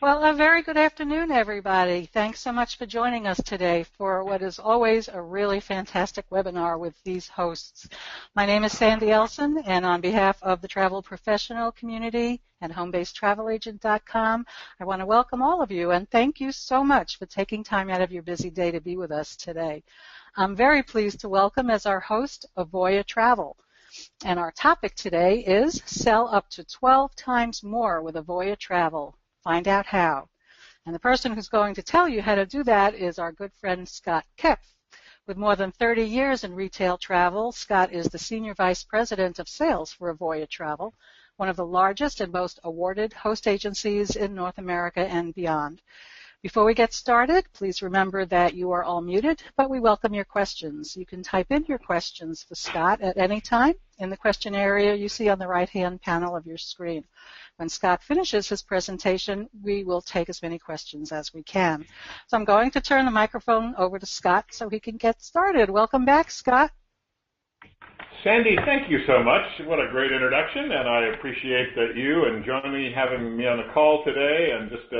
Well, a very good afternoon, everybody. Thanks so much for joining us today for what is always a really fantastic webinar with these hosts. My name is Sandy Elson, and on behalf of the travel professional community and homebasedtravelagent.com, I want to welcome all of you and thank you so much for taking time out of your busy day to be with us today. I'm very pleased to welcome as our host Avoya Travel. And our topic today is Sell Up to 12 Times More with Avoya Travel. Find out how. And the person who's going to tell you how to do that is our good friend Scott Kepf. With more than 30 years in retail travel, Scott is the Senior Vice President of Sales for Avoya Travel, one of the largest and most awarded host agencies in North America and beyond. Before we get started, please remember that you are all muted, but we welcome your questions. You can type in your questions for Scott at any time in the question area you see on the right-hand panel of your screen. When Scott finishes his presentation, we will take as many questions as we can. So I'm going to turn the microphone over to Scott so he can get started. Welcome back, Scott. Sandy, thank you so much. What a great introduction, and I appreciate that you and Johnny having me on the call today, and just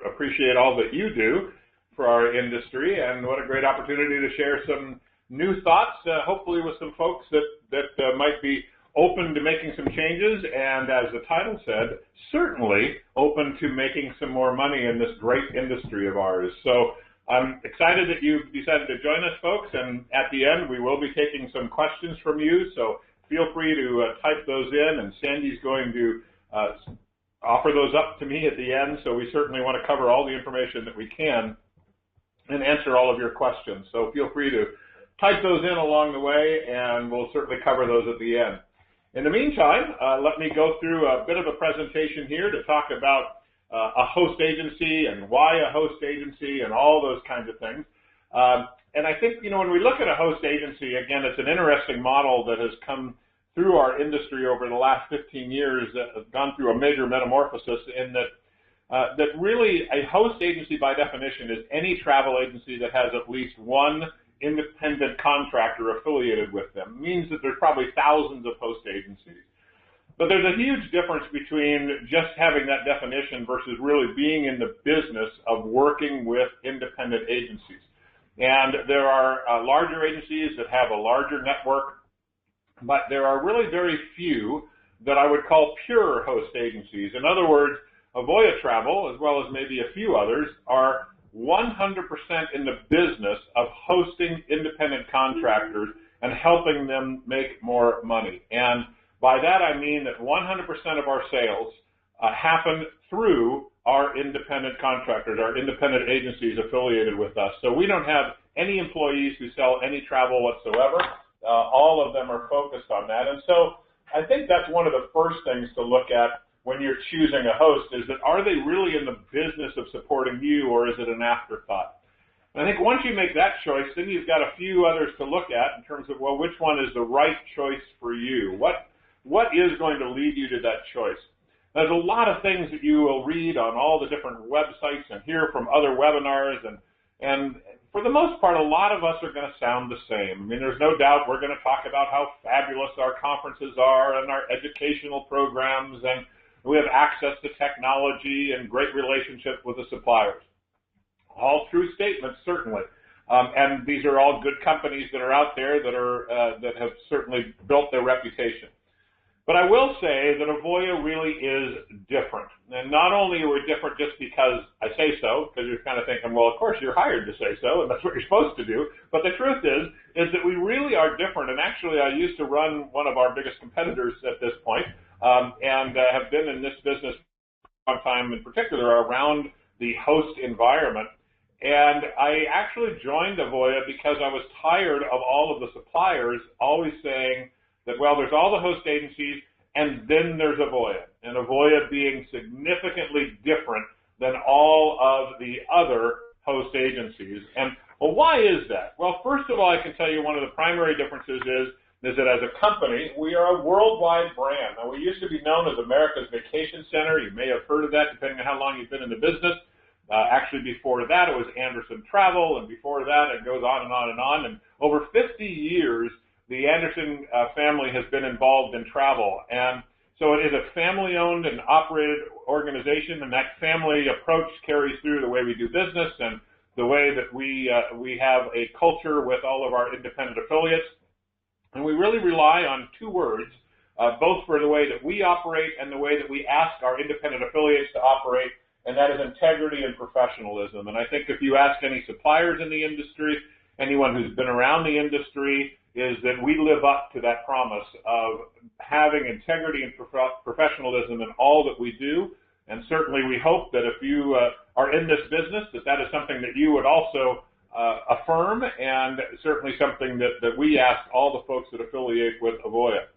appreciate all that you do for our industry, and what a great opportunity to share some new thoughts, hopefully with some folks that might be open to making some changes, and as the title said, certainly open to making some more money in this great industry of ours. So I'm excited that you've decided to join us, folks, and at the end we will be taking some questions from you, so feel free to type those in, and Sandy's going to offer those up to me at the end, so we certainly want to cover all the information that we can and answer all of your questions. So feel free to type those in along the way, and we'll certainly cover those at the end. In the meantime, let me go through a bit of a presentation here to talk about a host agency and why a host agency and all those kinds of things. And I think, when we look at a host agency, again, it's an interesting model that has come through our industry over the last 15 years that has gone through a major metamorphosis in that really a host agency by definition is any travel agency that has at least one independent contractor affiliated with them. It means that there's probably thousands of host agencies. But there's a huge difference between just having that definition versus really being in the business of working with independent agencies. And there are larger agencies that have a larger network, but there are really very few that I would call pure host agencies. In other words, Avoya Travel, as well as maybe a few others, are 100% in the business of hosting independent contractors and helping them make more money. And by that I mean that 100% of our sales happen through our independent contractors, our independent agencies affiliated with us. So we don't have any employees who sell any travel whatsoever. All of them are focused on that. And so I think that's one of the first things to look at when you're choosing a host, is that are they really in the business of supporting you, or is it an afterthought? And I think once you make that choice, then you've got a few others to look at in terms of, well, which one is the right choice for you? What is going to lead you to that choice? There's a lot of things that you will read on all the different websites and hear from other webinars, and for the most part, a lot of us are going to sound the same. I mean, there's no doubt we're going to talk about how fabulous our conferences are and our educational programs, and we have access to technology and great relationships with the suppliers. All true statements, certainly. And these are all good companies that are out there that have certainly built their reputation. But I will say that Avoya really is different. And not only are we different just because I say so, because you're kind of thinking, well, of course you're hired to say so, and that's what you're supposed to do. But the truth is that we really are different. And actually, I used to run one of our biggest competitors at this point, and have been in this business for a long time, in particular around the host environment. And I actually joined Avoya because I was tired of all of the suppliers always saying that, well, there's all the host agencies, and then there's Avoya, and Avoya being significantly different than all of the other host agencies. And, well, why is that? Well, first of all, I can tell you one of the primary differences is that as a company, we are a worldwide brand. Now, we used to be known as America's Vacation Center. You may have heard of that, depending on how long you've been in the business. Actually, before that, it was Anderson Travel, and before that, it goes on and on and on. And over 50 years, the Anderson family has been involved in travel. And So it is a family-owned and operated organization, and that family approach carries through the way we do business and the way that we have a culture with all of our independent affiliates. And we really rely on two words, both for the way that we operate and the way that we ask our independent affiliates to operate, and that is integrity and professionalism. And I think if you ask any suppliers in the industry, anyone who's been around the industry, is that we live up to that promise of having integrity and professionalism in all that we do. And certainly we hope that if you are in this business, that is something that you would also affirm, and certainly something that we ask all the folks that affiliate with Avoya.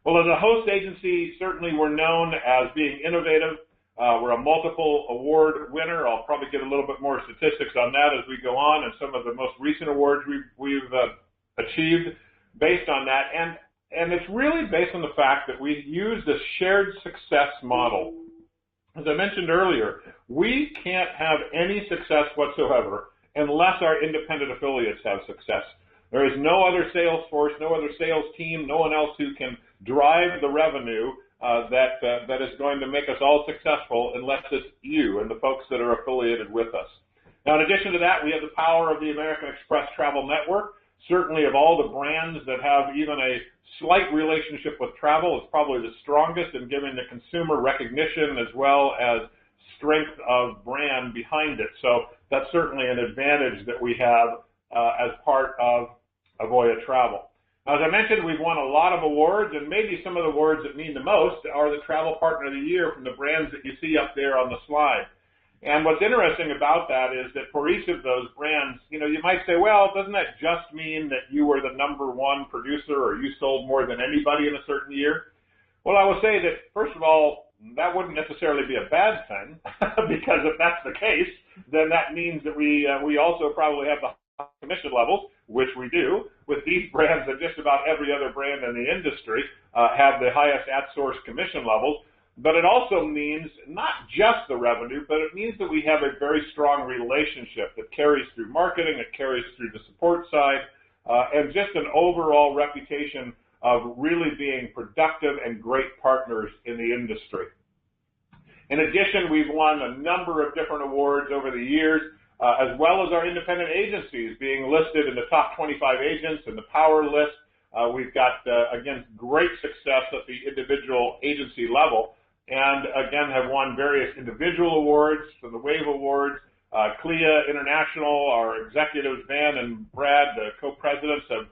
Well, as a host agency, certainly we're known as being innovative. We're a multiple award winner. I'll probably get a little bit more statistics on that as we go on, and some of the most recent awards we've achieved based on that. And it's really based on the fact that we use this shared success model. As I mentioned earlier, we can't have any success whatsoever unless our independent affiliates have success. There is no other sales force, no other sales team, no one else who can drive the revenue that is going to make us all successful unless it's you and the folks that are affiliated with us. Now, in addition to that, we have the power of the American Express Travel Network. Certainly of all the brands that have even a slight relationship with travel, it's probably the strongest in giving the consumer recognition as well as strength of brand behind it. So that's certainly an advantage that we have as part of Avoya Travel. Now, as I mentioned, we've won a lot of awards, and maybe some of the awards that mean the most are the Travel Partner of the Year from the brands that you see up there on the slide. And what's interesting about that is that for each of those brands, you might say, well, doesn't that just mean that you were the #1 producer or you sold more than anybody in a certain year? Well, I will say that, first of all, that wouldn't necessarily be a bad thing, because if that's the case, then that means that we also probably have the highest commission levels, which we do, with these brands and just about every other brand in the industry have the highest at-source commission levels. But it also means not just the revenue, but it means that we have a very strong relationship that carries through marketing, it carries through the support side, and just an overall reputation of really being productive and great partners in the industry. In addition, we've won a number of different awards over the years, as well as our independent agencies being listed in the top 25 agents in the Power List. We've got, again, great success at the individual agency level, and again have won various individual awards, from the WAVE Awards. CLIA International, our executives, Van and Brad, the co-presidents, have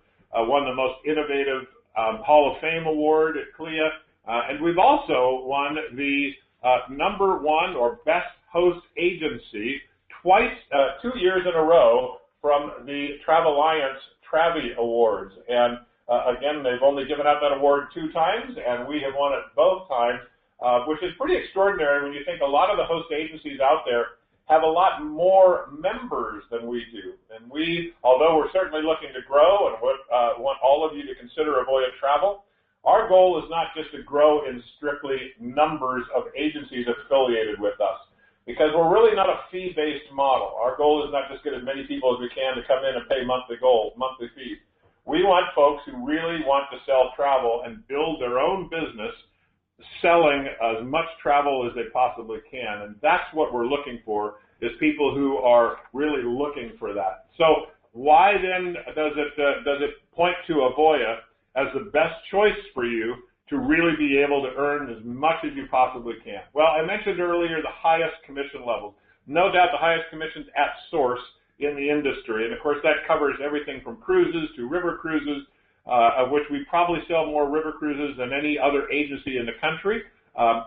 won the most innovative Hall of Fame award at CLIA. And we've also won the #1 or best host agency twice, 2 years in a row from the Travelliance Travi Awards. And again, they've only given out that award 2 times, and we have won it both times. Which is pretty extraordinary when you think a lot of the host agencies out there have a lot more members than we do. And we, although we're certainly looking to grow and want all of you to consider Avoya Travel, our goal is not just to grow in strictly numbers of agencies affiliated with us, because we're really not a fee-based model. Our goal is not just get as many people as we can to come in and pay monthly fees. We want folks who really want to sell travel and build their own business selling as much travel as they possibly can. And that's what we're looking for, is people who are really looking for that. So why then does it point to Avoya as the best choice for you to really be able to earn as much as you possibly can? Well, I mentioned earlier the highest commission levels. No doubt the highest commissions at source in the industry. And of course that covers everything from cruises to river cruises, of which we probably sell more river cruises than any other agency in the country.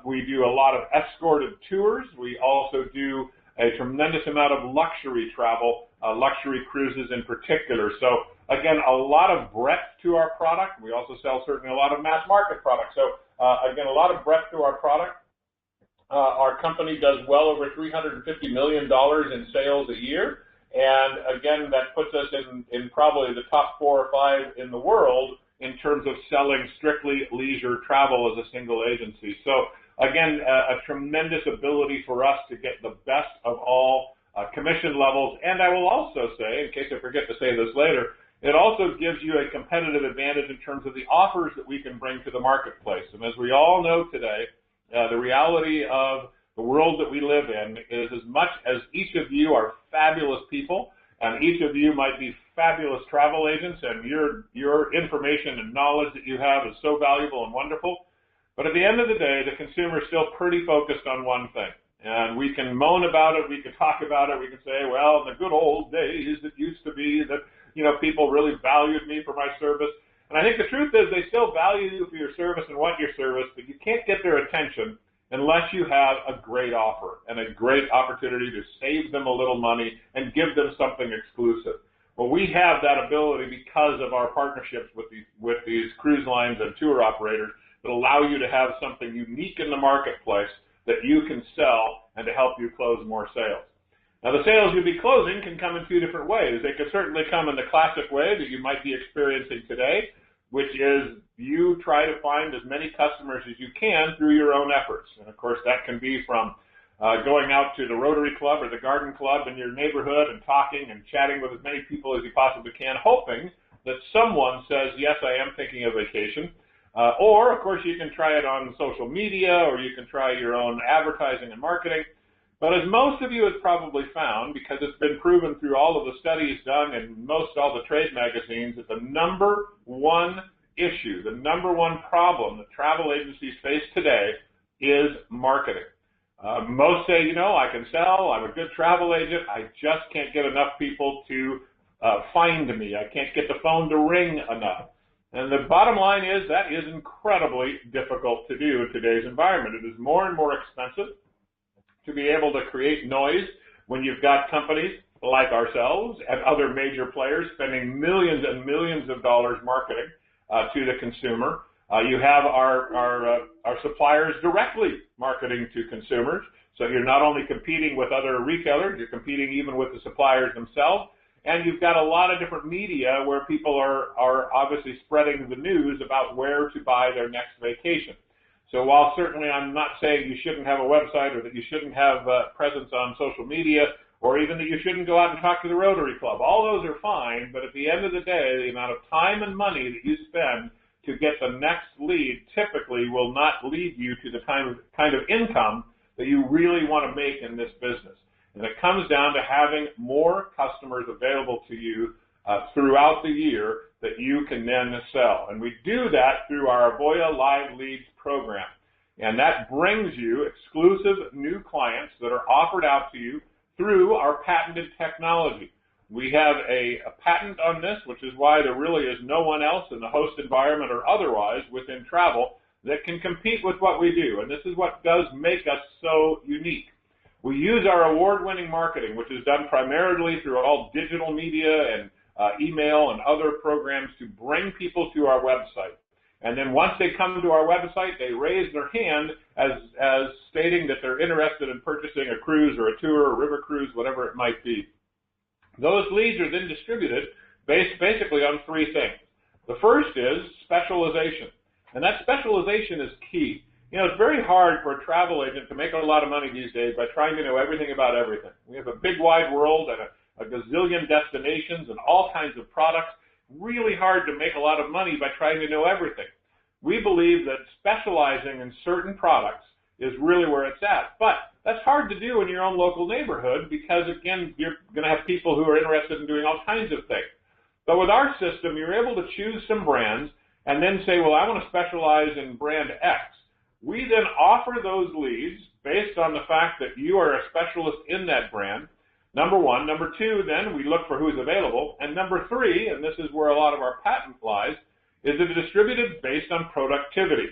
We do a lot of escorted tours. We also do a tremendous amount of luxury travel, luxury cruises in particular. So again, a lot of breadth to our product. We also sell certainly a lot of mass market products. So again, a lot of breadth to our product. Our company does well over $350 million in sales a year. And again, that puts us in probably the top 4 or 5 in the world in terms of selling strictly leisure travel as a single agency. So again, a tremendous ability for us to get the best of all commission levels. And I will also say, in case I forget to say this later, it also gives you a competitive advantage in terms of the offers that we can bring to the marketplace. And as we all know today, the reality of the world that we live in is, as much as each of you are fabulous people, and each of you might be fabulous travel agents, and your information and knowledge that you have is so valuable and wonderful, but at the end of the day, the consumer is still pretty focused on one thing. And we can moan about it, we can talk about it, we can say, well, in the good old days, it used to be that, people really valued me for my service. And I think the truth is they still value you for your service and want your service, but you can't get their attention unless you have a great offer and a great opportunity to save them a little money and give them something exclusive. Well, we have that ability because of our partnerships with these cruise lines and tour operators that allow you to have something unique in the marketplace that you can sell and to help you close more sales. Now, the sales you'll be closing can come in two different ways. They can certainly come in the classic way that you might be experiencing today, which is you try to find as many customers as you can through your own efforts. And, of course, that can be from going out to the Rotary Club or the Garden Club in your neighborhood and talking and chatting with as many people as you possibly can, hoping that someone says, yes, I am thinking of vacation. Or, of course, you can try it on social media, or you can try your own advertising and marketing. But as most of you have probably found, because it's been proven through all of the studies done in most all the trade magazines, that the number one issue, the number one problem that travel agencies face today is marketing. Most say, I can sell, I'm a good travel agent, I just can't get enough people to find me. I can't get the phone to ring enough. And the bottom line is that is incredibly difficult to do in today's environment. It is more and more expensive to be able to create noise when you've got companies like ourselves and other major players spending millions and millions of dollars marketing to the consumer. You have our suppliers directly marketing to consumers. So you're not only competing with other retailers, you're competing even with the suppliers themselves. And you've got a lot of different media where people are obviously spreading the news about where to buy their next vacation. So while certainly I'm not saying you shouldn't have a website or that you shouldn't have presence on social media or even that you shouldn't go out and talk to the Rotary Club, all those are fine, but at the end of the day, the amount of time and money that you spend to get the next lead typically will not lead you to the kind of income that you really want to make in this business. And it comes down to having more customers available to you throughout the year that you can then sell. And we do that through our Avoya Live Leads program. And that brings you exclusive new clients that are offered out to you through our patented technology. We have a patent on this, which is why there really is no one else in the host environment or otherwise within travel that can compete with what we do. And this is what does make us so unique. We use our award-winning marketing, which is done primarily through all digital media and email and other programs to bring people to our website. And then once they come to our website, they raise their hand as stating that they're interested in purchasing a cruise or a tour or a river cruise, whatever it might be. Those leads are then distributed based basically on three things. The first is specialization, and that specialization is key. It's very hard for a travel agent to make a lot of money these days by trying to know everything about everything. We have a big wide world and a gazillion destinations and all kinds of products. Really hard to make a lot of money by trying to know everything. We believe that specializing in certain products is really where it's at. But that's hard to do in your own local neighborhood because, again, you're going to have people who are interested in doing all kinds of things. But with our system, you're able to choose some brands and then say, well, I want to specialize in brand X. We then offer those leads based on the fact that you are a specialist in that brand, number one. Number two, then, we look for who's available. And number three, and this is where a lot of our patent lies, is that it's distributed based on productivity.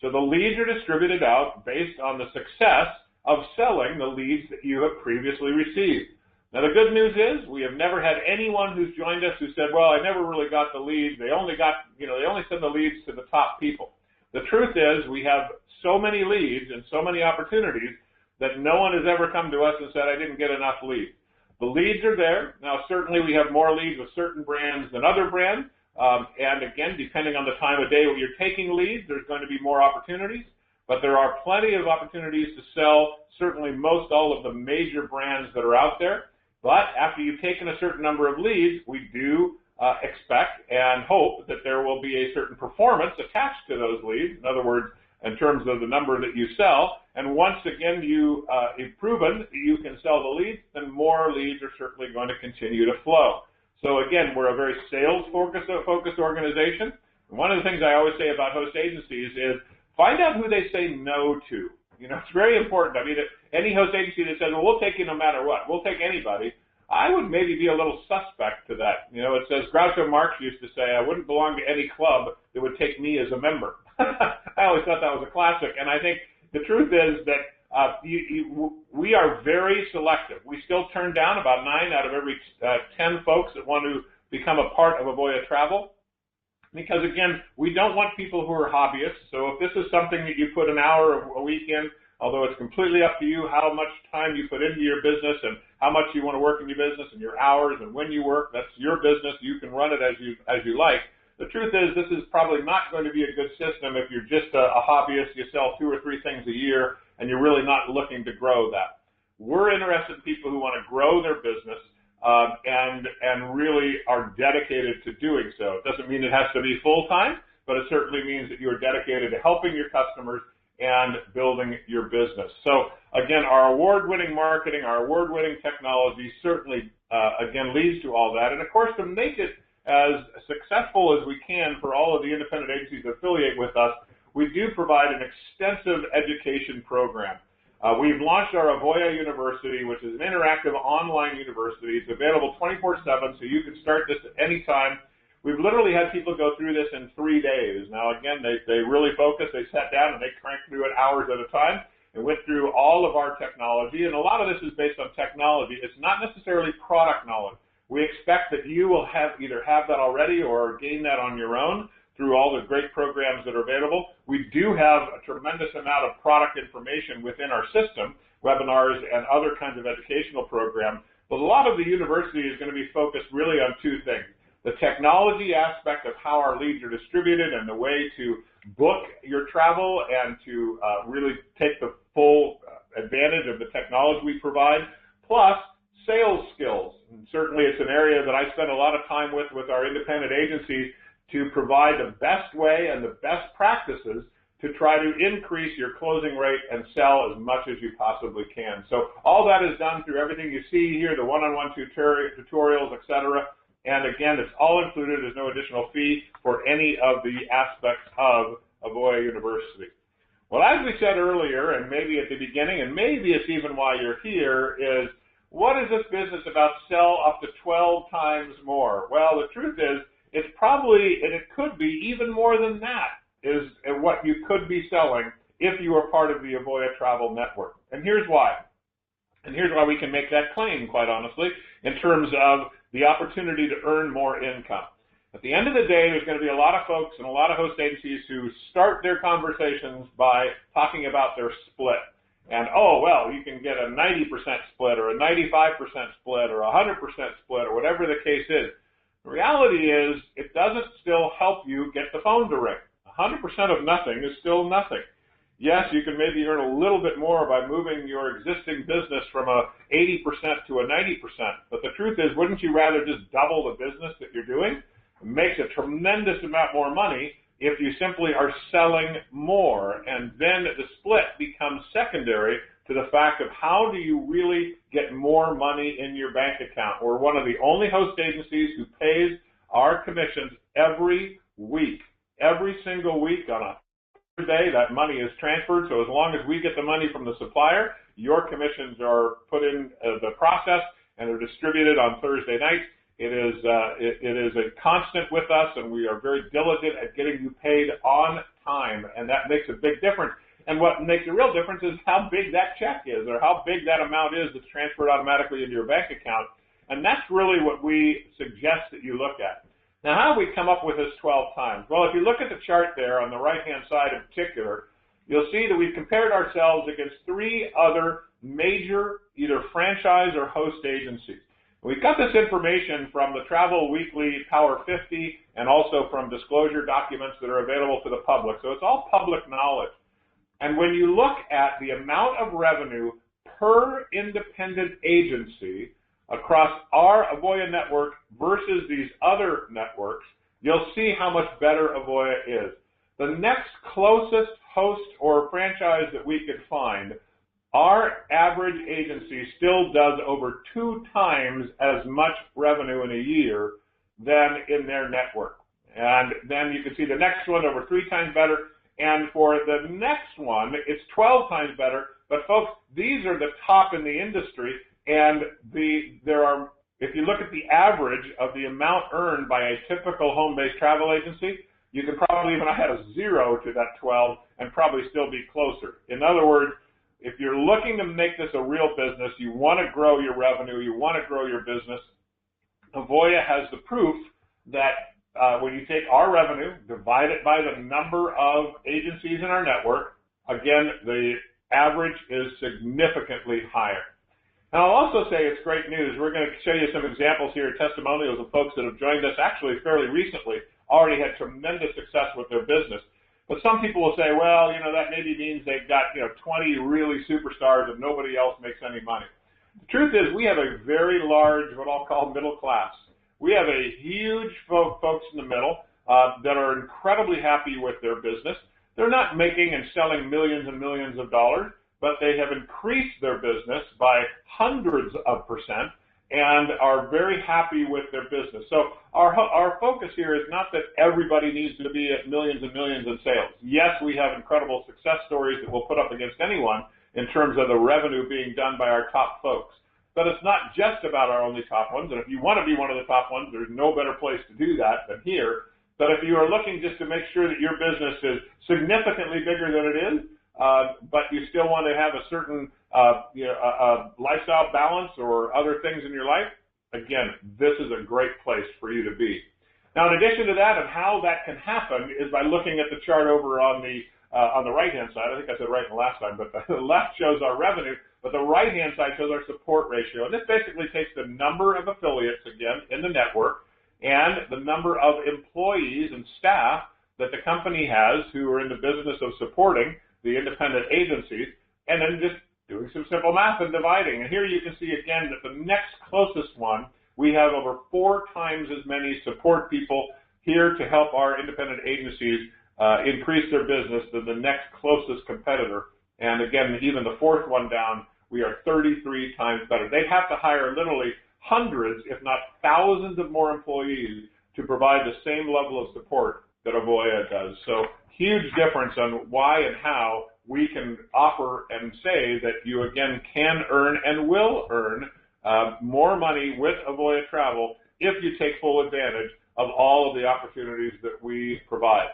So the leads are distributed out based on the success of selling the leads that you have previously received. Now, the good news is we have never had anyone who's joined us who said, well, I never really got the leads. They only send the leads to the top people. The truth is we have so many leads and so many opportunities that no one has ever come to us and said, I didn't get enough leads. The leads are there. Now, certainly we have more leads with certain brands than other brands. And again, depending on the time of day when you're taking leads, there's going to be more opportunities. But there are plenty of opportunities to sell certainly most all of the major brands that are out there. But after you've taken a certain number of leads, we do expect and hope that there will be a certain performance attached to those leads. In other words, in terms of the number that you sell. And once again you've proven that you can sell the leads, then more leads are certainly going to continue to flow. So again, we're a very sales-focused organization. And one of the things I always say about host agencies is find out who they say no to. It's very important. I mean, any host agency that says, well, we'll take you no matter what, we'll take anybody, I would maybe be a little suspect to that. It says, Groucho Marx used to say, I wouldn't belong to any club that would take me as a member. I always thought that was a classic. And I think the truth is that we are very selective. We still turn down about 9 out of every 10 folks that want to become a part of Avoya Travel. Because, again, we don't want people who are hobbyists. So if this is something that you put an hour a week in, although it's completely up to you how much time you put into your business and how much you want to work in your business and your hours and when you work, that's your business. You can run it as you like. The truth is this is probably not going to be a good system if you're just a hobbyist, you sell 2 or 3 things a year, and you're really not looking to grow that. We're interested in people who want to grow their business and really are dedicated to doing so. It doesn't mean it has to be full-time, but it certainly means that you are dedicated to helping your customers and building your business. So, again, our award-winning marketing, our award-winning technology certainly, again, leads to all that. And, of course, to make it as successful as we can for all of the independent agencies that affiliate with us, we do provide an extensive education program. We've launched our Avoya University, which is an interactive online university. It's available 24/7, so you can start this at any time. We've literally had people go through this in 3 days. Now, again, they really focused. They sat down and they cranked through it hours at a time and went through all of our technology. And a lot of this is based on technology. It's not necessarily product knowledge. We expect that you will either have that already or gain that on your own through all the great programs that are available. We do have a tremendous amount of product information within our system, webinars and other kinds of educational programs. But a lot of the university is going to be focused really on 2 things. The technology aspect of how our leads are distributed and the way to book your travel and to really take the full advantage of the technology we provide, plus sales skills. And certainly it's an area that I spend a lot of time with our independent agencies to provide the best way and the best practices to try to increase your closing rate and sell as much as you possibly can. So all that is done through everything you see here, the one-on-one tutorials, etc. And again, it's all included. There's no additional fee for any of the aspects of Avoya University. Well, as we said earlier, and maybe at the beginning, and maybe it's even why you're here, is what is this business about sell up to 12 times more? Well, the truth is, it's probably, and it could be even more than that, is what you could be selling if you are part of the Avoya Travel Network. And here's why. And here's why we can make that claim, quite honestly, in terms of the opportunity to earn more income. At the end of the day, there's going to be a lot of folks and a lot of host agencies who start their conversations by talking about their split. And, oh, well, you can get a 90% split or a 95% split or a 100% split or whatever the case is. The reality is it doesn't still help you get the phone to ring. 100% of nothing is still nothing. Yes, you can maybe earn a little bit more by moving your existing business from a 80% to a 90%. But the truth is, wouldn't you rather just double the business that you're doing? It makes a tremendous amount more money if you simply are selling more. And then the split becomes secondary to the fact of how do you really get more money in your bank account. We're one of the only host agencies who pays our commissions every week. Every single week on a Thursday, that money is transferred. So as long as we get the money from the supplier, your commissions are put in the process and are distributed on Thursday nights. It is a constant with us, and we are very diligent at getting you paid on time, and that makes a big difference. And what makes a real difference is how big that check is, or how big that amount is that's transferred automatically into your bank account. And that's really what we suggest that you look at. Now, how do we come up with this 12 times? Well, if you look at the chart there on the right-hand side in particular, you'll see that we've compared ourselves against 3 other major either franchise or host agencies. We've got this information from the Travel Weekly Power 50 and also from disclosure documents that are available to the public. So it's all public knowledge. And when you look at the amount of revenue per independent agency, across our Avoya network versus these other networks, you'll see how much better Avoya is. The next closest host or franchise that we could find, our average agency still does over 2 times as much revenue in a year than in their network. And then you can see the next one over 3 times better. And for the next one, it's 12 times better. But folks, these are the top in the industry. And there are, if you look at the average of the amount earned by a typical home-based travel agency, you can probably even add a 0 to that 12 and probably still be closer. In other words, if you're looking to make this a real business, you want to grow your revenue, you want to grow your business, Avoya has the proof that when you take our revenue, divide it by the number of agencies in our network, again, the average is significantly higher. And I'll also say it's great news. We're going to show you some examples here, testimonials of folks that have joined us actually fairly recently, already had tremendous success with their business. But some people will say, well, that maybe means they've got, 20 really superstars and nobody else makes any money. The truth is we have a very large, what I'll call middle class. We have a huge folks in the middle that are incredibly happy with their business. They're not making and selling millions and millions of dollars, but they have increased their business by hundreds of percent and are very happy with their business. So our focus here is not that everybody needs to be at millions and millions in sales. Yes, we have incredible success stories that we'll put up against anyone in terms of the revenue being done by our top folks. But it's not just about our only top ones, and if you want to be one of the top ones, there's no better place to do that than here. But if you are looking just to make sure that your business is significantly bigger than it is, but you still want to have a certain lifestyle balance or other things in your life, again, this is a great place for you to be. Now, in addition to that, and how that can happen is by looking at the chart over on the right-hand side. I think I said right the last time, but the left shows our revenue, but the right-hand side shows our support ratio. And this basically takes the number of affiliates, again, in the network and the number of employees and staff that the company has who are in the business of supporting the independent agencies, and then just doing some simple math and dividing. And here you can see again that the next closest one, we have over 4 times as many support people here to help our independent agencies increase their business than the next closest competitor. And again, even the 4th one down, we are 33 times better. They have to hire literally hundreds, if not thousands of more employees to provide the same level of support that Avoya does. So huge difference on why and how we can offer and say that you, again, can earn and will earn more money with Avoya Travel if you take full advantage of all of the opportunities that we provide.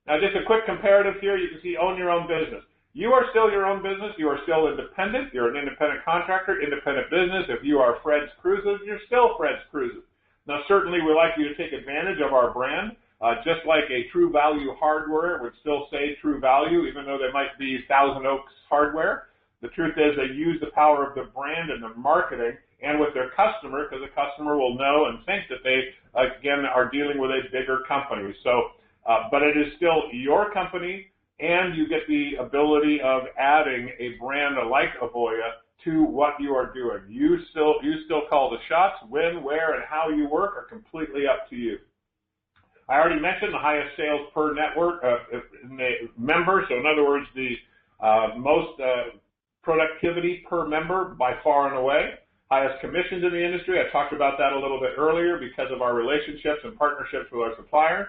Now, just a quick comparative here. You can see own your own business. You are still your own business. You are still independent. You're an independent contractor, independent business. If you are Fred's Cruises, you're still Fred's Cruises. Now, certainly we like you to take advantage of our brand. Just like a True Value hardware would still say True Value, even though they might be Thousand Oaks hardware. The truth is they use the power of the brand and the marketing and with their customer, because the customer will know and think that they, again, are dealing with a bigger company. So, but it is still your company, and you get the ability of adding a brand like Avoya to what you are doing. You still call the shots. When, where, and how you work are completely up to you. I already mentioned the highest sales per network member. So in other words, the most productivity per member by far and away. Highest commissions in the industry. I talked about that a little bit earlier because of our relationships and partnerships with our suppliers.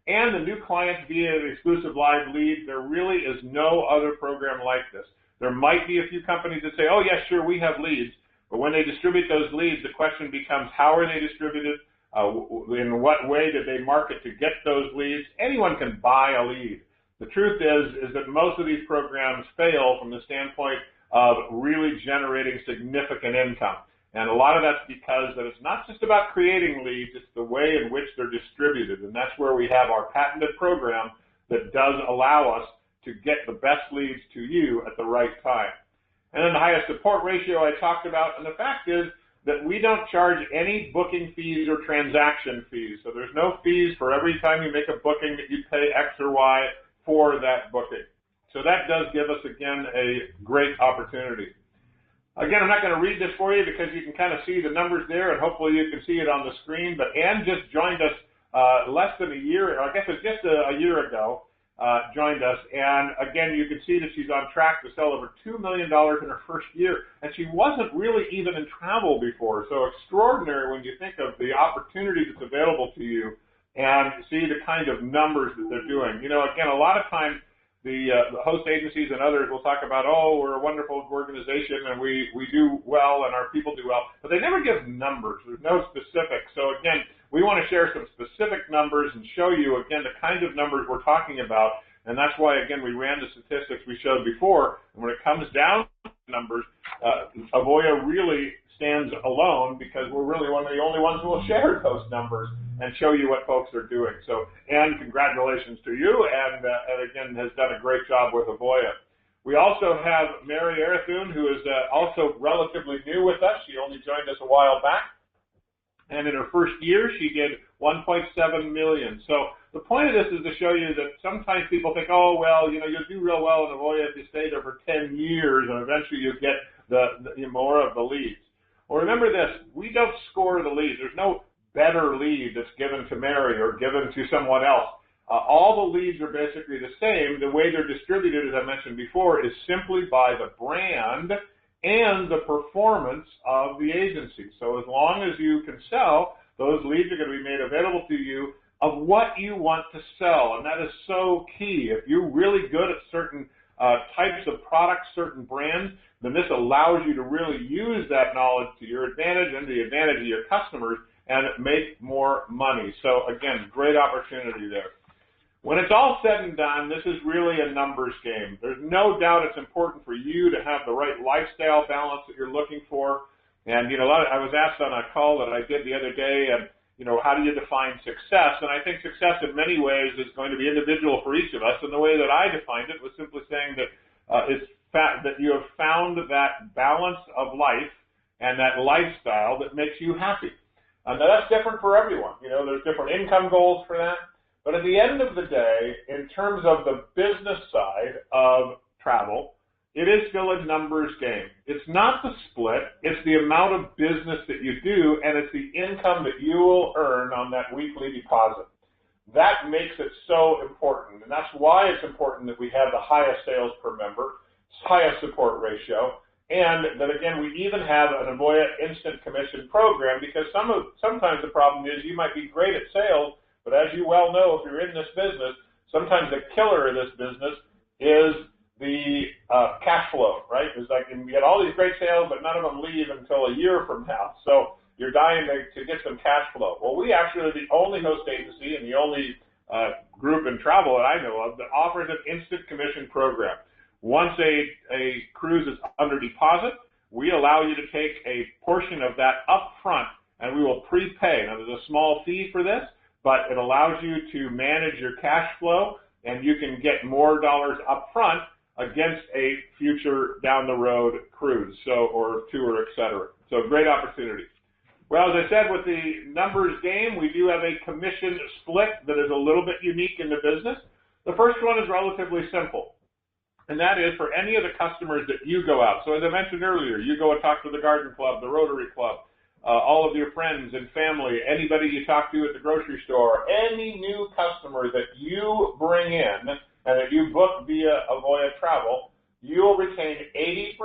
And the new clients via the exclusive live lead. There really is no other program like this. There might be a few companies that say, oh, yes, sure, we have leads. But when they distribute those leads, the question becomes, how are they distributed? In what way did they market to get those leads? Anyone can buy a lead. The truth is that most of these programs fail from the standpoint of really generating significant income. And a lot of that's because that it's not just about creating leads, it's the way in which they're distributed. And that's where we have our patented program that does allow us to get the best leads to you at the right time. And then the highest support ratio I talked about, and the fact is that we don't charge any booking fees or transaction fees. So there's no fees for every time you make a booking that you pay X or Y for that booking. So that does give us, again, a great opportunity. Again, I'm not going to read this for you because you can kind of see the numbers there, and hopefully you can see it on the screen. But Ann just joined us less than a year, or I guess it's just a year ago, joined us. And again, you can see that she's on track to sell over $2 million in her first year. And she wasn't really even in travel before. So extraordinary when you think of the opportunity that's available to you and see the kind of numbers that they're doing. You know, again, a lot of times, the host agencies and others will talk about, oh, we're a wonderful organization and we do well and our people do well, but they never give numbers. There's no specifics. So again, we want to share some specific numbers and show you, again, the kind of numbers we're talking about. And that's why, again, we ran the statistics we showed before. And when it comes down to numbers, Avoya really stands alone because we're really one of the only ones who will share those numbers and show you what folks are doing. So, Ann, congratulations to you, and again, has done a great job with Avoya. We also have Mary Arathun, who is also relatively new with us. She only joined us a while back, and in her first year, she did $1.7 million. So the point of this is to show you that sometimes people think, oh, well, you know, you'll do real well in Avoya if you stay there for 10 years, and eventually you get more of the leads. Well, remember this, we don't score the leads. There's no better lead that's given to Mary or given to someone else. All the leads are basically the same. The way they're distributed, as I mentioned before, is simply by the brand and the performance of the agency. So as long as you can sell, those leads are going to be made available to you of what you want to sell. And that is so key. If you're really good at certain types of products, certain brands, then this allows you to really use that knowledge to your advantage and the advantage of your customers and make more money. So again, great opportunity there. When it's all said and done, this is really a numbers game. There's no doubt it's important for you to have the right lifestyle balance that you're looking for. And, you know, I was asked on a call that I did the other day, and, you know, how do you define success? And I think success in many ways is going to be individual for each of us. And the way that I defined it was simply saying that that you have found that balance of life and that lifestyle that makes you happy. Now, that's different for everyone. You know, there's different income goals for that. But at the end of the day, in terms of the business side of travel, it is still a numbers game. It's not the split. It's the amount of business that you do, and it's the income that you will earn on that weekly deposit. That makes it so important, and that's why it's important that we have the highest sales per member, highest support ratio, and that, again, we even have an Avoya Instant Commission program, because sometimes the problem is you might be great at sales, but as you well know, if you're in this business, sometimes the killer of this business is the cash flow, right? It's like you get all these great sales, but none of them leave until a year from now. So you're dying to get some cash flow. Well, we actually are the only host agency and the only group in travel that I know of that offers an instant commission program. Once a cruise is under deposit, we allow you to take a portion of that up front, and we will prepay. Now, there's a small fee for this, but it allows you to manage your cash flow, and you can get more dollars up front against a future down the road cruise, or tour, etc. So great opportunity. Well, as I said, with the numbers game, we do have a commission split that is a little bit unique in the business. The first one is relatively simple, and that is for any of the customers that you go out. So as I mentioned earlier, you go and talk to the Garden Club, the Rotary Club, all of your friends and family, anybody you talk to at the grocery store, any new customer that you bring in and that you book via Avoya Travel, you'll retain 80%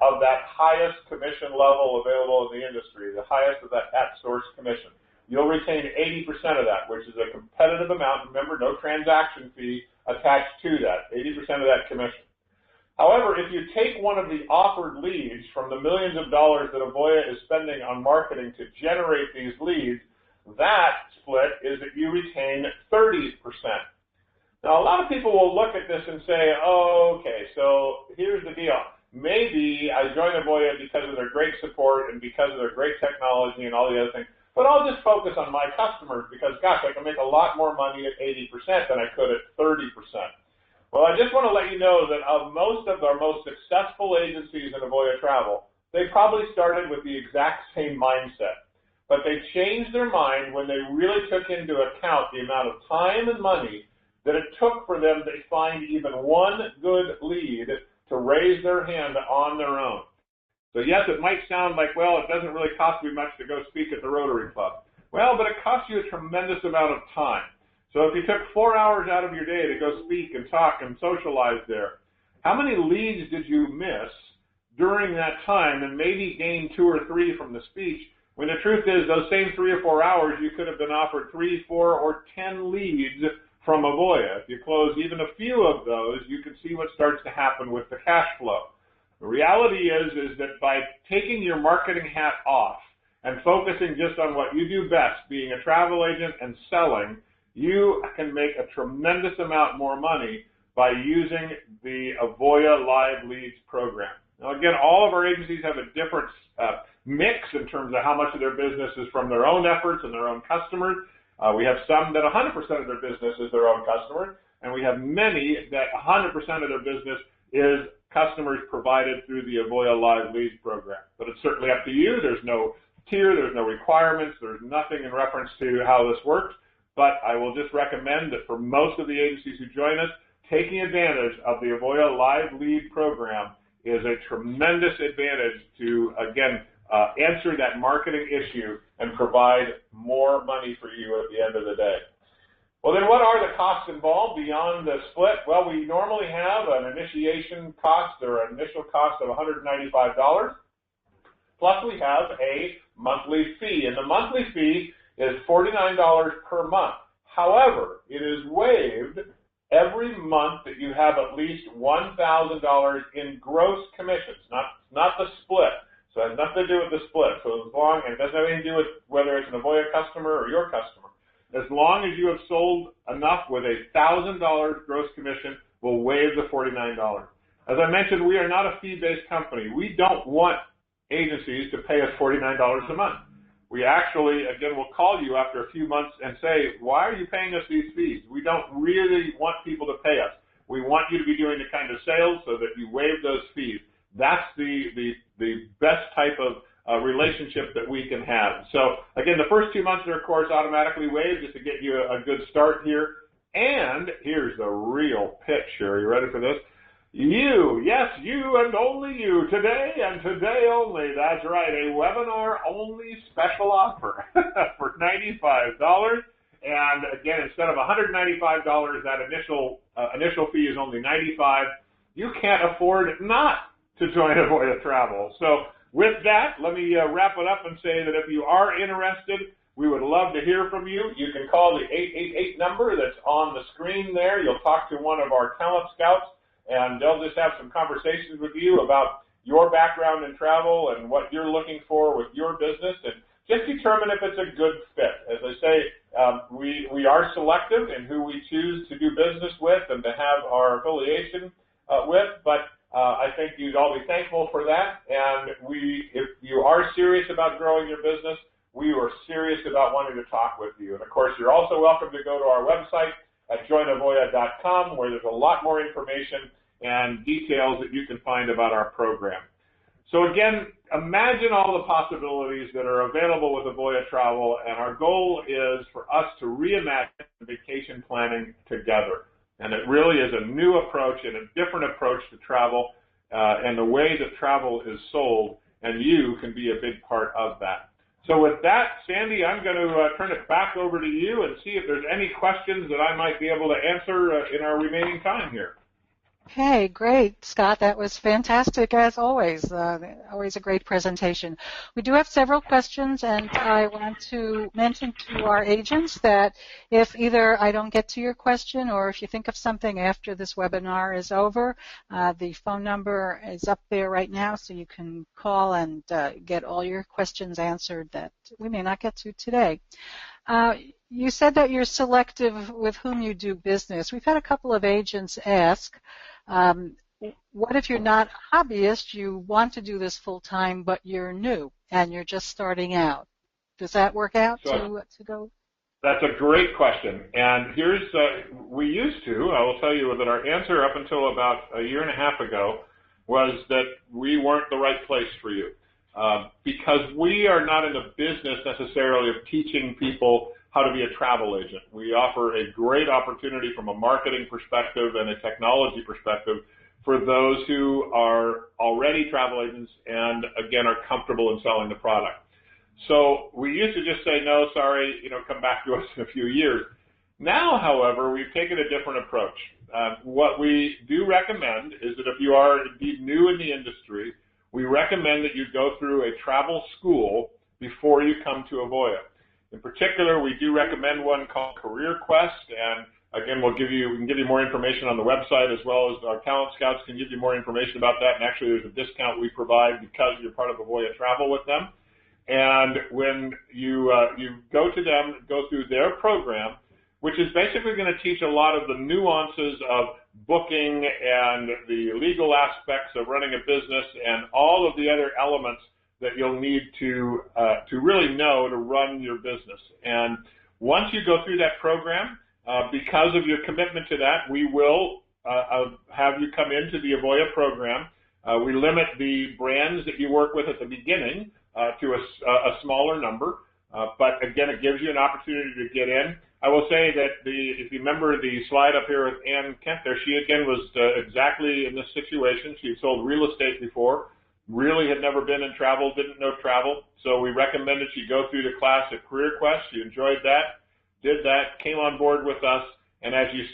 of that highest commission level available in the industry, the highest of that at-source commission. You'll retain 80% of that, which is a competitive amount. Remember, no transaction fee attached to that, 80% of that commission. However, if you take one of the offered leads from the millions of dollars that Avoya is spending on marketing to generate these leads, that split is that you retain 30%. Now, a lot of people will look at this and say, oh, okay, so here's the deal. Maybe I joined Avoya because of their great support and because of their great technology and all the other things, but I'll just focus on my customers because, gosh, I can make a lot more money at 80% than I could at 30%. Well, I just want to let you know that of most of our most successful agencies in Avoya Travel, they probably started with the exact same mindset. But they changed their mind when they really took into account the amount of time and money that it took for them to find even one good lead to raise their hand on their own. So yes, it might sound like, well, it doesn't really cost me much to go speak at the Rotary Club. Well, but it costs you a tremendous amount of time. So if you took 4 hours out of your day to go speak and talk and socialize there, how many leads did you miss during that time and maybe gain 2 or 3 from the speech, when the truth is those same 3 or 4 hours you could have been offered 3, 4, or 10 leads from Avoya. If you close even a few of those, you can see what starts to happen with the cash flow. The reality is that by taking your marketing hat off and focusing just on what you do best, being a travel agent and selling, you can make a tremendous amount more money by using the Avoya Live Leads program. Now, again, all of our agencies have a different mix in terms of how much of their business is from their own efforts and their own customers. We have some that 100% of their business is their own customers, and we have many that 100% of their business is customers provided through the Avoya Live Leads program. But it's certainly up to you. There's no tier, there's no requirements, there's nothing in reference to how this works. But I will just recommend that for most of the agencies who join us, taking advantage of the Avoya Live Lead program is a tremendous advantage to, again, answer that marketing issue and provide more money for you at the end of the day. Well, then what are the costs involved beyond the split? Well, we normally have an initiation cost or an initial cost of $195, plus we have a monthly fee, and the monthly fee is $49 per month. However, it is waived every month that you have at least $1,000 in gross commissions, not the split. So it has nothing to do with the split. So as long, and it doesn't have anything to do with whether it's an Avoya customer or your customer. As long as you have sold enough with a $1,000 gross commission, we'll waive the $49. As I mentioned, we are not a fee-based company. We don't want agencies to pay us $49 a month. We actually, again, will call you after a few months and say, why are you paying us these fees? We don't really want people to pay us. We want you to be doing the kind of sales so that you waive those fees. That's the best type of relationship that we can have. So, again, the first 2 months are, of course, automatically waived just to get you a good start here. And here's the real pitch here. Are you ready for this? You, yes, you and only you, today and today only. That's right, a webinar-only special offer for $95. And, again, instead of $195, that initial fee is only $95. You can't afford not to join Avoya Travel. So, with that, let me wrap it up and say that if you are interested, we would love to hear from you. You can call the 888 number that's on the screen there. You'll talk to one of our talent scouts, and they'll just have some conversations with you about your background in travel and what you're looking for with your business, and just determine if it's a good fit. As I say, we are selective in who we choose to do business with and to have our affiliation with, but I think you'd all be thankful for that. And if you are serious about growing your business, we are serious about wanting to talk with you. And, of course, you're also welcome to go to our website at joinavoya.com, where there's a lot more information and details that you can find about our program. So, again, imagine all the possibilities that are available with Avoya Travel, and our goal is for us to reimagine vacation planning together. And it really is a new approach and a different approach to travel and the way that travel is sold, and you can be a big part of that. So with that, Sandy, I'm going to turn it back over to you and see if there's any questions that I might be able to answer in our remaining time here. Okay, great, Scott. That was fantastic, as always. Always a great presentation. We do have several questions, and I want to mention to our agents that if either I don't get to your question or if you think of something after this webinar is over, the phone number is up there right now, so you can call and get all your questions answered that we may not get to today. You said that you're selective with whom you do business. We've had a couple of agents ask, what if you're not a hobbyist, you want to do this full-time, but you're new and you're just starting out? Does that work out to go? That's a great question. And here's, we used to, I will tell you that our answer up until about a year and a half ago was that we weren't the right place for you. Because we are not in the business necessarily of teaching people how to be a travel agent. We offer a great opportunity from a marketing perspective and a technology perspective for those who are already travel agents and, again, are comfortable in selling the product. So we used to just say, no, sorry, come back to us in a few years. Now, however, we've taken a different approach. What we do recommend is that if you are indeed new in the industry, we recommend that you go through a travel school before you come to Avoya. In particular, we do recommend one called Career Quest, and again, we can give you more information on the website, as well as our talent scouts can give you more information about that. And actually, there's a discount we provide because you're part of Avoya Travel with them. And when you go to them, go through their program, which is basically going to teach a lot of the nuances of booking and the legal aspects of running a business and all of the other elements that you'll need to really know to run your business. And once you go through that program, because of your commitment to that, we will have you come into the Avoya program. We limit the brands that you work with at the beginning to a smaller number, but again, it gives you an opportunity to get in. I will say that if you remember the slide up here with Ann Kent there, she again was exactly in this situation. She had sold real estate before, really had never been in travel, didn't know travel, so we recommended she go through the class at Career Quest. She enjoyed that, did that, came on board with us, and as you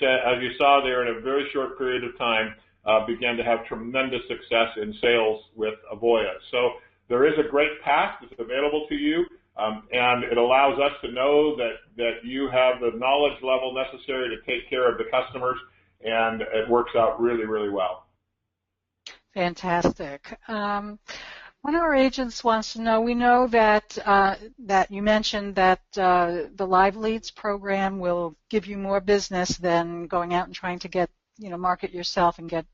saw there, in a very short period of time, began to have tremendous success in sales with Avoya. So there is a great path that's available to you, and it allows us to know that you have the knowledge level necessary to take care of the customers, and it works out really, really well. Fantastic. One of our agents wants to know, we know that that you mentioned that the Live Leads program will give you more business than going out and trying to get, market yourself and get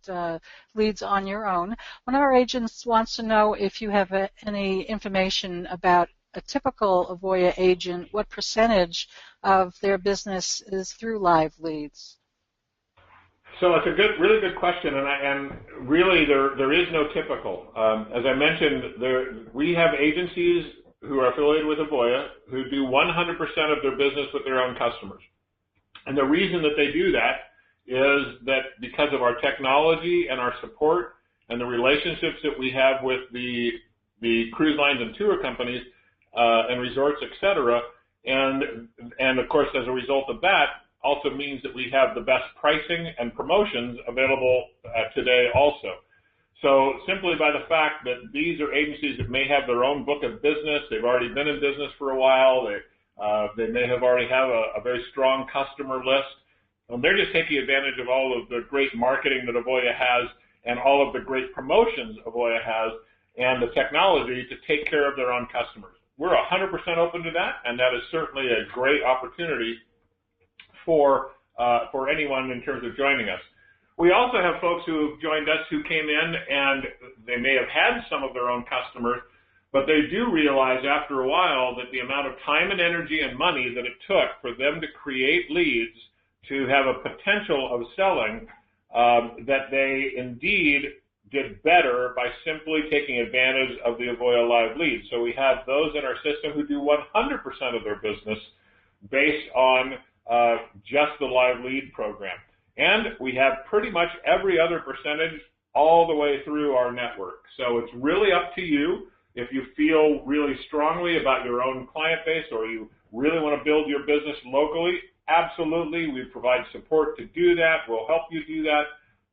leads on your own. One of our agents wants to know if you have any information about a typical Avoya agent, what percentage of their business is through Live Leads? So it's a really good question, and really there is no typical. As I mentioned, we have agencies who are affiliated with Avoya who do 100% of their business with their own customers. And the reason that they do that is that because of our technology and our support and the relationships that we have with the cruise lines and tour companies and resorts, et cetera, and of course, as a result of that, also means that we have the best pricing and promotions available today also. So simply by the fact that these are agencies that may have their own book of business, they've already been in business for a while, they may have already have a very strong customer list, and they're just taking advantage of all of the great marketing that Avoya has and all of the great promotions Avoya has and the technology to take care of their own customers. We're 100% open to that, and that is certainly a great opportunity for anyone in terms of joining us. We also have folks who have joined us who came in and they may have had some of their own customers, but they do realize after a while that the amount of time and energy and money that it took for them to create leads to have a potential of selling, that they indeed did better by simply taking advantage of the Avoya Live Leads. So we have those in our system who do 100% of their business based on just the Live Lead program. And we have pretty much every other percentage all the way through our network. So it's really up to you. If you feel really strongly about your own client base or you really want to build your business locally, absolutely, we provide support to do that. We'll help you do that.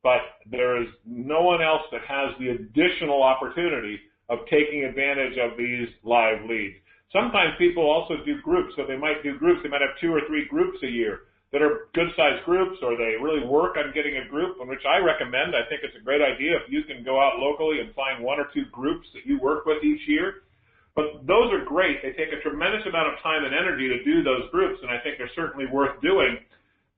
But there is no one else that has the additional opportunity of taking advantage of these live leads. Sometimes people also do groups, so they might do groups. They might have 2 or 3 groups a year that are good-sized groups, or they really work on getting a group, which I recommend. I think it's a great idea if you can go out locally and find 1 or 2 groups that you work with each year. But those are great. They take a tremendous amount of time and energy to do those groups, and I think they're certainly worth doing.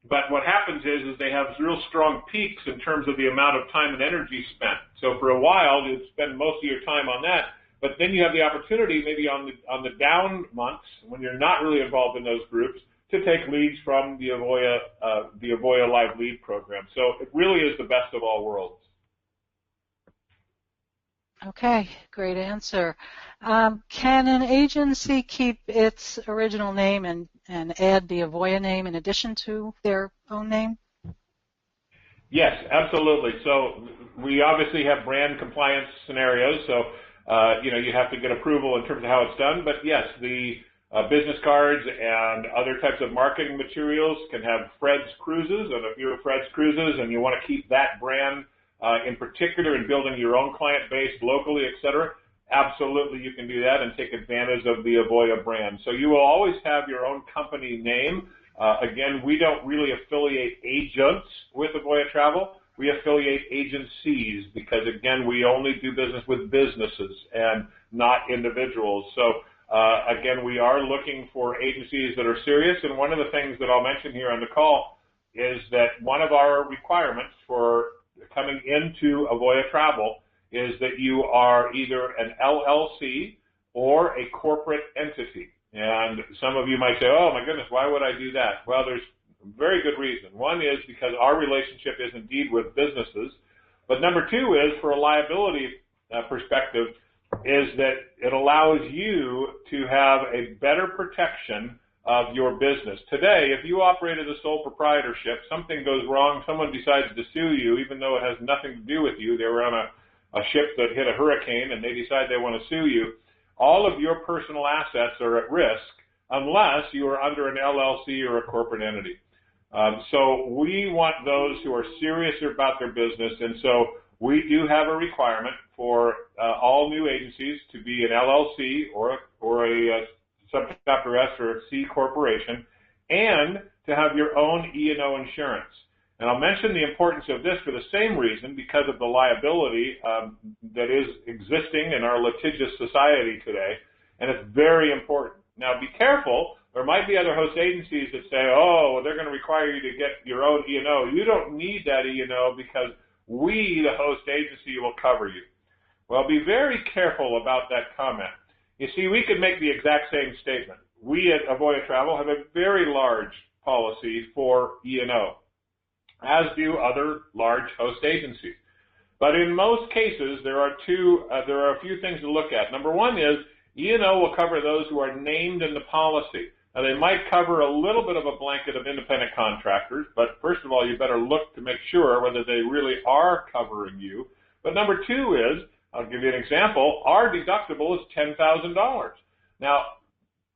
But what happens is they have real strong peaks in terms of the amount of time and energy spent. So for a while, you spend most of your time on that. But then you have the opportunity, maybe on the down months, when you're not really involved in those groups, to take leads from the Avoya Live Lead program. So it really is the best of all worlds. Okay, great answer. Can an agency keep its original name and add the Avoya name in addition to their own name? Yes, absolutely. So we obviously have brand compliance scenarios. So, you have to get approval in terms of how it's done. But yes, the business cards and other types of marketing materials can have Fred's Cruises. And if you're Fred's Cruises and you want to keep that brand in particular in building your own client base locally, et cetera, absolutely you can do that and take advantage of the Avoya brand. So you will always have your own company name. Again, we don't really affiliate agents with Avoya Travel. We affiliate agencies because, again, we only do business with businesses and not individuals. So, again, we are looking for agencies that are serious. And one of the things that I'll mention here on the call is that one of our requirements for coming into Avoya Travel is that you are either an LLC or a corporate entity. And some of you might say, oh, my goodness, why would I do that? Well, there's a very good reason. One is because our relationship is indeed with businesses. But number two is, for a liability perspective, is that it allows you to have a better protection of your business. Today, if you operate as a sole proprietorship, something goes wrong, someone decides to sue you, even though it has nothing to do with you. They were on a ship that hit a hurricane and they decide they want to sue you. All of your personal assets are at risk unless you are under an LLC or a corporate entity. So we want those who are serious about their business, and so we do have a requirement for all new agencies to be an LLC or a subchapter S or a C corporation, and to have your own E&O insurance. And I'll mention the importance of this for the same reason, because of the liability that is existing in our litigious society today, and it's very important. Now, be careful. There might be other host agencies that say, oh, well, they're going to require you to get your own E&O. You don't need that E&O because we, the host agency, will cover you. Well, be very careful about that comment. You see, we could make the exact same statement. We at Avoya Travel have a very large policy for E&O, as do other large host agencies. But in most cases, there are a few things to look at. Number one is E&O will cover those who are named in the policy. Now, they might cover a little bit of a blanket of independent contractors, but first of all, you better look to make sure whether they really are covering you. But number two is, I'll give you an example, our deductible is $10,000. Now,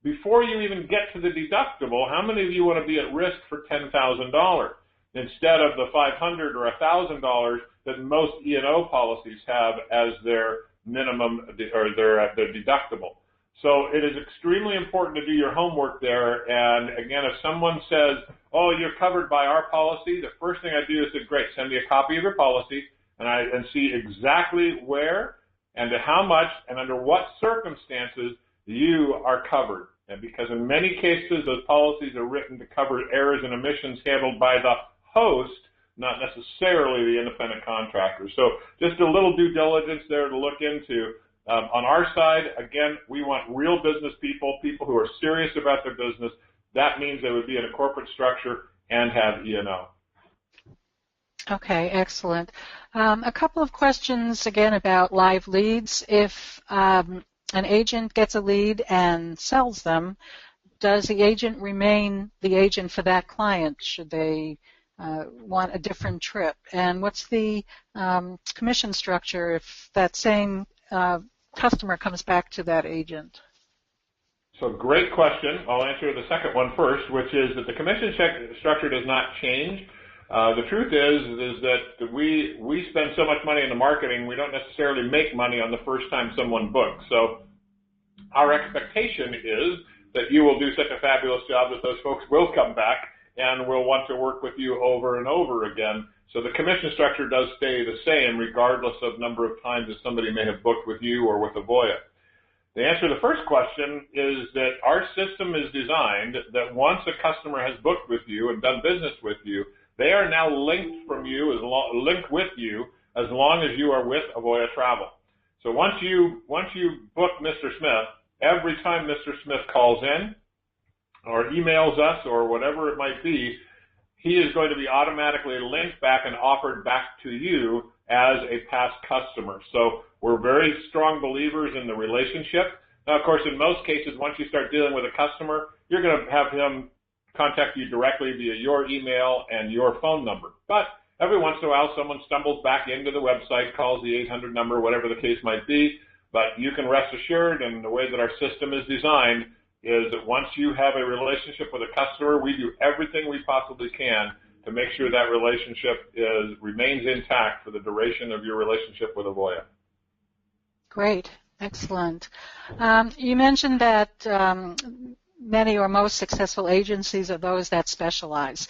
before you even get to the deductible, how many of you want to be at risk for $10,000 instead of the $500 or $1,000 that most E&O policies have as their minimum or their deductible? So it is extremely important to do your homework there. And again, if someone says, oh, you're covered by our policy, the first thing I do is say, great, send me a copy of your policy and see exactly where and to how much and under what circumstances you are covered. And because in many cases, those policies are written to cover errors and omissions handled by the host, not necessarily the independent contractor. So just a little due diligence there to look into. On our side, again, we want real business people who are serious about their business. That means they would be in a corporate structure and have E&O. Okay, excellent. A couple of questions again about live leads. If an agent gets a lead and sells them, does the agent remain the agent for that client? Should they want a different trip? And what's the commission structure if that same customer comes back to that agent? So great question. I'll answer the second one first, which is that the commission structure does not change. The truth is that we spend so much money in the marketing, we don't necessarily make money on the first time someone books. So our expectation is that you will do such a fabulous job that those folks will come back and will want to work with you over and over again. So the commission structure does stay the same regardless of number of times that somebody may have booked with you or with Avoya. The answer to the first question is that our system is designed that once a customer has booked with you and done business with you, they are now linked with you as long as you are with Avoya Travel. So once you book Mr. Smith, every time Mr. Smith calls in or emails us or whatever it might be, he is going to be automatically linked back and offered back to you as a past customer. So we're very strong believers in the relationship. Now, of course, in most cases, once you start dealing with a customer, you're going to have him contact you directly via your email and your phone number. But Every once in a while, someone stumbles back into the website, calls the 800 number, whatever the case might be, but you can rest assured, and the way that our system is designed is that once you have a relationship with a customer, we do everything we possibly can to make sure that relationship remains intact for the duration of your relationship with Avoya. Great. Excellent. You mentioned that many or most successful agencies are those that specialize.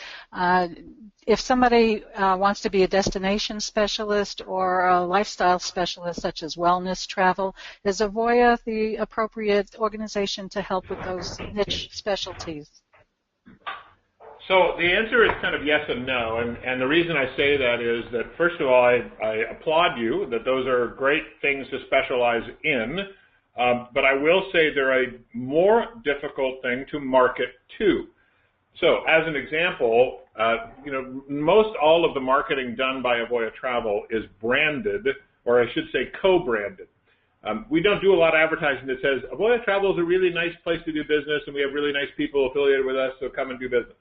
If somebody wants to be a destination specialist or a lifestyle specialist, such as wellness travel, is Avoya the appropriate organization to help with those niche specialties? So the answer is kind of yes and no, and the reason I say that is that, first of all, I applaud you that those are great things to specialize in, but I will say they're a more difficult thing to market to. So as an example, most all of the marketing done by Avoya Travel is branded, or I should say co-branded. We don't do a lot of advertising that says, Avoya Travel is a really nice place to do business, and we have really nice people affiliated with us, so come and do business.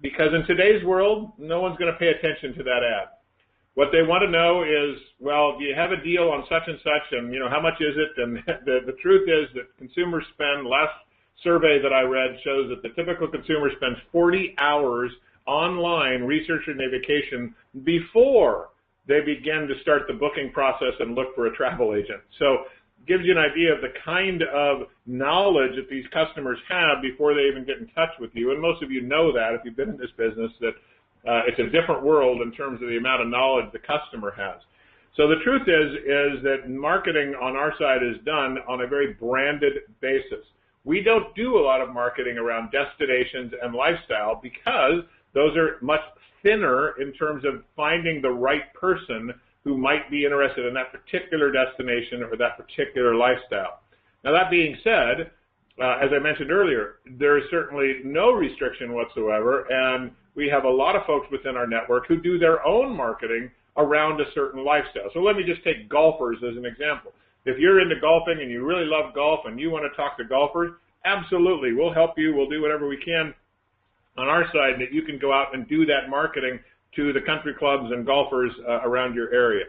Because in today's world, no one's going to pay attention to that ad. What they want to know is, well, do you have a deal on such and such, and how much is it? And the truth is that consumers spend, last survey that I read shows that the typical consumer spends 40 hours online researching a vacation before they begin to start the booking process and look for a travel agent. So it gives you an idea of the kind of knowledge that these customers have before they even get in touch with you. And most of you know that if you've been in this business, that it's a different world in terms of the amount of knowledge the customer has. So the truth is that marketing on our side is done on a very branded basis. We don't do a lot of marketing around destinations and lifestyle because those are much thinner in terms of finding the right person who might be interested in that particular destination or that particular lifestyle. Now, that being said, as I mentioned earlier, there is certainly no restriction whatsoever, and we have a lot of folks within our network who do their own marketing around a certain lifestyle. So let me just take golfers as an example. If you're into golfing and you really love golf and you want to talk to golfers, absolutely, we'll help you. We'll do whatever we can on our side that you can go out and do that marketing to the country clubs and golfers around your area.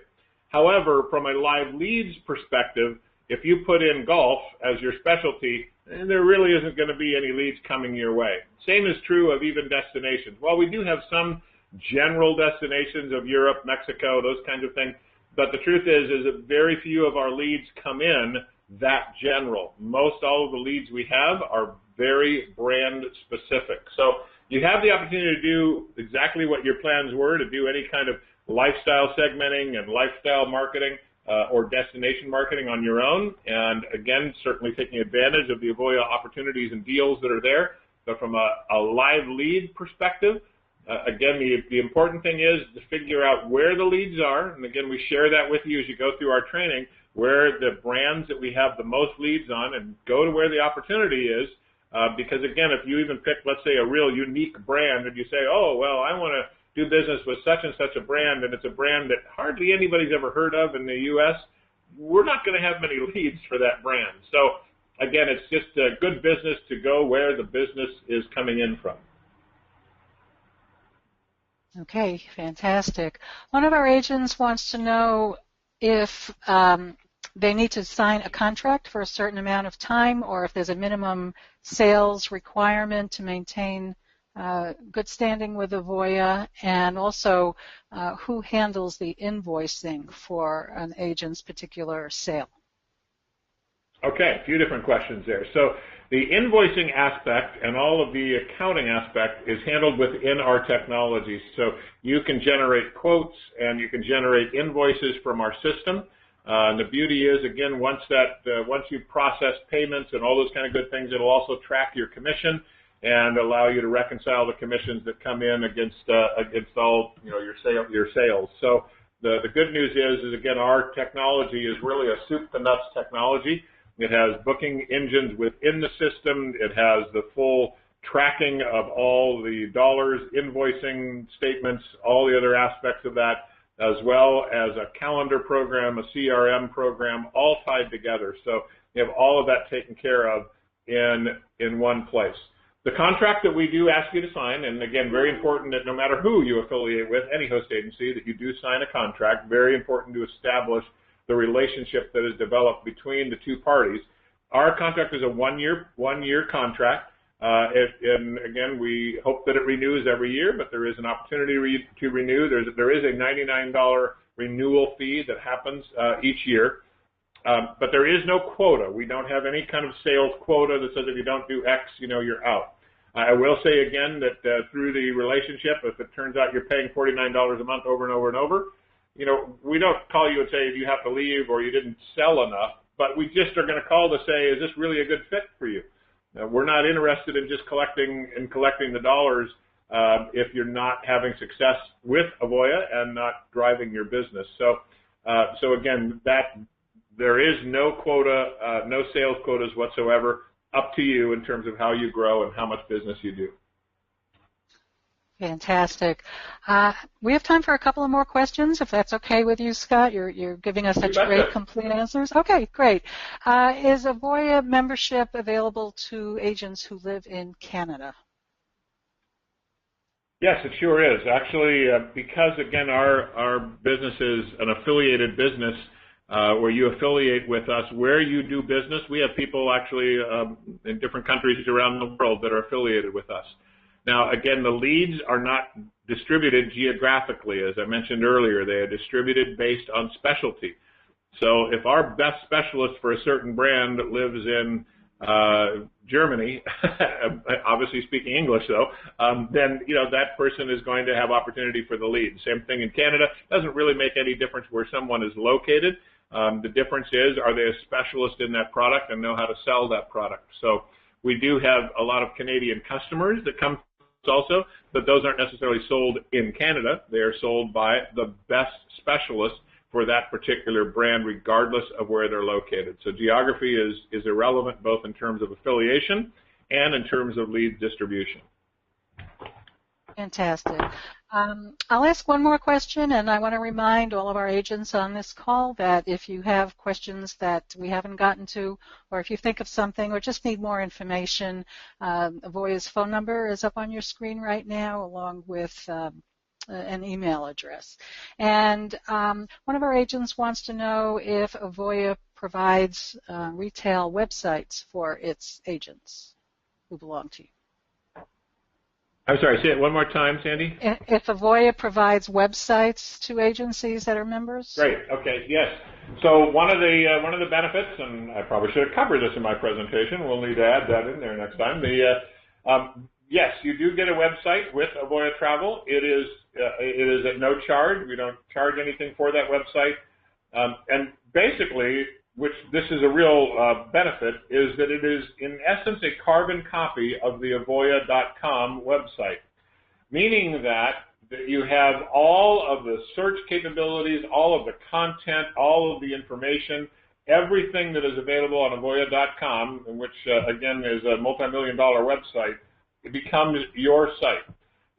However, from a live leads perspective, if you put in golf as your specialty, there really isn't going to be any leads coming your way. Same is true of even destinations. While we do have some general destinations of Europe, Mexico, those kinds of things, but the truth is that very few of our leads come in that general. Most all of the leads we have are very brand specific. So you have the opportunity to do exactly what your plans were, to do any kind of lifestyle segmenting and lifestyle marketing or destination marketing on your own. And again, certainly taking advantage of the Avoya opportunities and deals that are there. But from a live lead perspective, again, the important thing is to figure out where the leads are. And again, we share that with you as you go through our training, where the brands that we have the most leads on, and go to where the opportunity is. Because again, if you even pick, let's say, a real unique brand, and you say, oh, well, I want to do business with such and such a brand, and it's a brand that hardly anybody's ever heard of in the U.S., we're not going to have many leads for that brand. So again, it's just a good business to go where the business is coming in from. Okay, fantastic. One of our agents wants to know if they need to sign a contract for a certain amount of time, or if there's a minimum sales requirement to maintain good standing with Avoya, and also who handles the invoicing for an agent's particular sale. Okay, a few different questions there. So the invoicing aspect and all of the accounting aspect is handled within our technology. So you can generate quotes and you can generate invoices from our system. And the beauty is, again, once you process payments and all those kind of good things, it'll also track your commission and allow you to reconcile the commissions that come in against all your sales. So the good news is again, our technology is really a soup to nuts technology. It has booking engines within the system. It has the full tracking of all the dollars, invoicing statements, all the other aspects of that, as well as a calendar program, a CRM program, all tied together. So you have all of that taken care of in one place. The contract that we do ask you to sign, and again, very important that no matter who you affiliate with, any host agency, that you do sign a contract. Very important to establish the relationship that is developed between the two parties. Our contract is a one-year contract. And again, we hope that it renews every year, but there is an opportunity to renew. There is a $99 renewal fee that happens each year. But there is no quota. We don't have any kind of sales quota that says if you don't do X, you're out. I will say again that through the relationship, if it turns out you're paying $49 a month over and over and over, we don't call you and say you have to leave or you didn't sell enough, but we just are going to call to say, is this really a good fit for you? We're not interested in just collecting the dollars if you're not having success with Avoya and not driving your business. So again, there is no quota, no sales quotas whatsoever. Up to you in terms of how you grow and how much business you do. Fantastic. We have time for a couple of more questions, if that's okay with you, Scott. You're giving us such great, complete answers. Okay, great. Is Avoya membership available to agents who live in Canada? Yes, it sure is. Actually, because, again, our business is an affiliated business, where you affiliate with us, where you do business, we have people actually in different countries around the world that are affiliated with us. Now, again, the leads are not distributed geographically. As I mentioned earlier, they are distributed based on specialty. So if our best specialist for a certain brand lives in Germany, obviously speaking English though, then that person is going to have opportunity for the lead. Same thing in Canada. Doesn't really make any difference where someone is located. The difference is, are they a specialist in that product and know how to sell that product? So we do have a lot of Canadian customers that come also, but those aren't necessarily sold in Canada. They are sold by the best specialist for that particular brand, regardless of where they're located. So geography is irrelevant both in terms of affiliation and in terms of lead distribution. Fantastic. I'll ask one more question, and I want to remind all of our agents on this call that if you have questions that we haven't gotten to, or if you think of something or just need more information, Avoya's phone number is up on your screen right now, along with an email address. And one of our agents wants to know if Avoya provides retail websites for its agents who belong to you. I'm sorry, say it one more time, Sandy. If Avoya provides websites to agencies that are members? Great. Okay. Yes. So one of the benefits, and I probably should have covered this in my presentation. We'll need to add that in there next time. Yes, you do get a website with Avoya Travel. It is at no charge. We don't charge anything for that website. And basically, which this is a real benefit, is that it is in essence a carbon copy of the Avoya.com website, meaning that you have all of the search capabilities, all of the content, all of the information, everything that is available on Avoya.com, which again is a multi-million-dollar website. It becomes your site.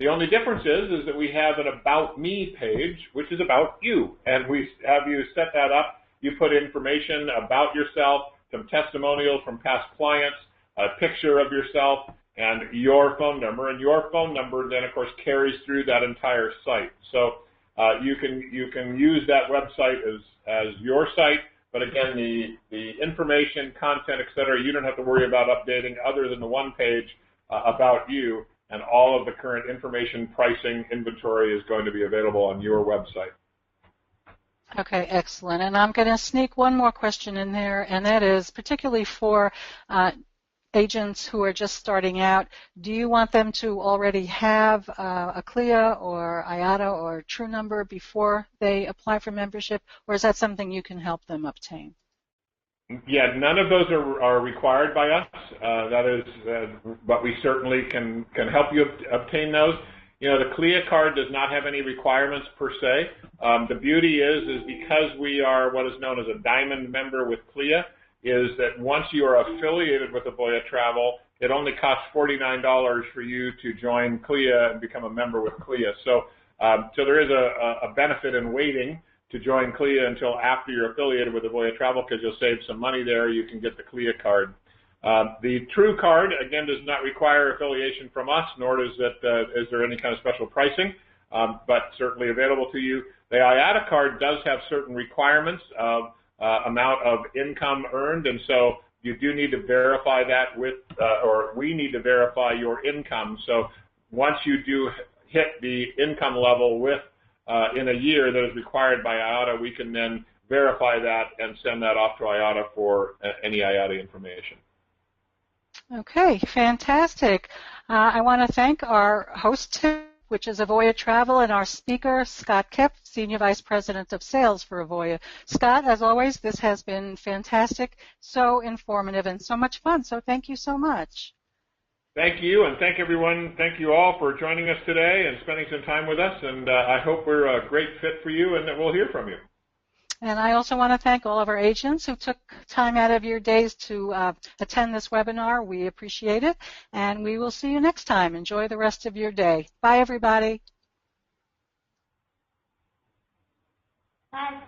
The only difference is that we have an About Me page, which is about you, and we have you set that up. You put information about yourself, some testimonials from past clients, a picture of yourself, and your phone number. And your phone number then, of course, carries through that entire site. So you can use that website as your site, but again, the information, content, et cetera, you don't have to worry about updating other than the one page about you, and all of the current information, pricing, inventory is going to be available on your website. Okay, excellent. And I'm going to sneak one more question in there, and that is particularly for agents who are just starting out. Do you want them to already have a CLIA or IATA or True Number before they apply for membership, or is that something you can help them obtain? Yeah, none of those are required by us. That is, but we certainly can help you obtain those. The CLIA card does not have any requirements per se. The beauty is because we are what is known as a diamond member with CLIA, is that once you are affiliated with Avoya Travel, it only costs $49 for you to join CLIA and become a member with CLIA. So there is a benefit in waiting to join CLIA until after you're affiliated with Avoya Travel, because you'll save some money there. You can get the CLIA card. The True Card, again, does not require affiliation from us, nor is there any kind of special pricing, but certainly available to you. The IATA Card does have certain requirements of amount of income earned, and so you do need to verify that with, or we need to verify your income. So once you do hit the income level with in a year that is required by IATA, we can then verify that and send that off to IATA for any IATA information. Okay, fantastic. I want to thank our host, which is Avoya Travel, and our speaker, Scott Kipp, Senior Vice President of Sales for Avoya. Scott, as always, this has been fantastic, so informative, and so much fun, so thank you so much. Thank you, and thank everyone. Thank you all for joining us today and spending some time with us, and I hope we're a great fit for you and that we'll hear from you. And I also want to thank all of our agents who took time out of your days to attend this webinar. We appreciate it, and we will see you next time. Enjoy the rest of your day. Bye, everybody. Bye.